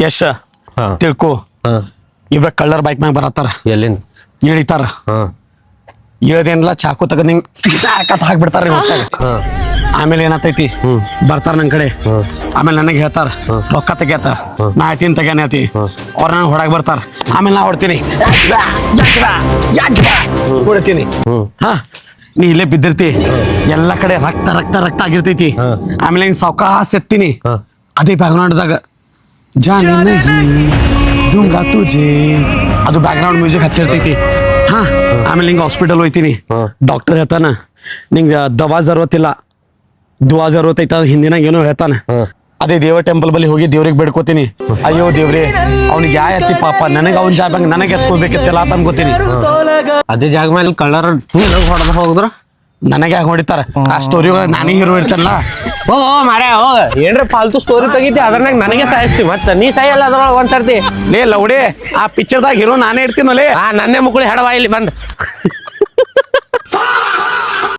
ಯಶ ತಿಳ್ಕೊ ಇವ್ರ ಕಳ್ಳರ್ ಬೈಕ್ ಮ್ಯಾಗ ಬರತ್ತಾರ ಎಲ್ಲಿಂದ ಇಳಿತಾರ ಇಳ್ದೇನಿಲ್ಲ ಚಾಕು ತಗದ್ ನಿಂಗ್ ಕಟ್ ಹಾಕ್ಬಿಡ್ತಾರ ಆಮೇಲೆ ಏನಾತೈತಿ ಬರ್ತಾರ ನನ್ ಕಡೆ ಆಮೇಲೆ ನನಗೆ ಹೇಳ್ತಾರ ರೊಕ್ಕ ತೆಗ್ಯಾತ ನಾ ಆಯ್ತೀನಿ ತೆಗ್ಯಾನತಿ ಅವ್ರ ನಾನು ಹೊಡಾಕ್ ಬರ್ತಾರ ಆಮೇಲೆ ನಾ ಹೊಡ್ತೀನಿ ಹೊಡ್ತೀನಿ ಹಾ ನೀ ಇಲ್ಲೇ ಬಿದ್ದಿರ್ತಿ ಎಲ್ಲಾ ಕಡೆ ರಕ್ತ ರಕ್ತ ರಕ್ತ ಆಗಿರ್ತೈತಿ ಆಮೇಲೆ ಹಿಂಗ್ ಸಾವ್ಕಾಸ್ ಎತ್ತೀನಿ ಅದೇ ಬ್ಯಾಕ್ಗ್ರೌಂಡ್ದಾಗ ಜಾನಿ ದುಂಗಾ ತುಜೆ ಅದು ಬ್ಯಾಕ್ಗ್ರೌಂಡ್ ಮ್ಯೂಸಿಕ್ ಹತ್ತಿರ್ತೈತಿ ಹಾ ಆಮೇಲೆ ಹಿಂಗ ಹಾಸ್ಪಿಟಲ್ ಹೋಯ್ತೀನಿ ಡಾಕ್ಟರ್ ಹೇಳ್ತಾನ ನಿಂಗ ದವಾ ಜರೂರತ್ ದುವಾ ಜರೂರತ್ ಐತ ಹಿಂದಿನ ಏನೋ ಹೇಳ್ತಾನ ಅದೇ ದೇವ ಟೆಂಪಲ್ ಬಳಿ ಹೋಗಿ ದೇವ್ರಿಗೆ ಬೇಡ್ಕೋತೀನಿ ಅಯ್ಯೋ ದೇವ್ರಿ ಅವ್ನಿಗೆ ಯಾ ಎತ್ತಿ ಪಾಪ ನನಗೆ ಅವ್ನ ಜಾಗ ನನಗೆ ಎತ್ಕೋಬೇಕಿತ್ತಲ್ಲ ಅಂತ ಅನ್ಕೋತೀನಿ ಅದೇ ಜಾಗ ಮೇಲೆ ಕಳ್ಳರ್ ಹೊಡೆದ ಹೋಗಿದ್ರ ನನಗೆ ಯಾಕೆ ಹೊಡಿತಾರ ಆ ಸ್ಟೋರಿ ನಾನೇ ಹೀರೋ ಇರ್ತೇನಲ್ಲ ಹೋಗ ಮಾರ್ಯ ಹೋಗ ಏನ್ರ ಫಾಲ್ತು ಸ್ಟೋರಿ ತೆಗಿತಿ ಅದ್ರಾಗ ನನಗೆ ಸಾಯಿಸ್ತಿ ಮತ್ತ ನೀ ಸಾಯಲ್ಲ ಅದ್ರೊಳಗೆ ಒಂದ್ಸರ್ತಿ ಲೇ ಲೌಡೆ ಆ ಪಿಕ್ಚರ್ದಾಗ ಹೀರೋ ನಾನೇ ಇರ್ತೀನಲ್ಲೇ ನನ್ನೇ ಮುಕ್ಕಳಿ ಹೆಡವ ಇಲ್ಲಿ ಬಂದ್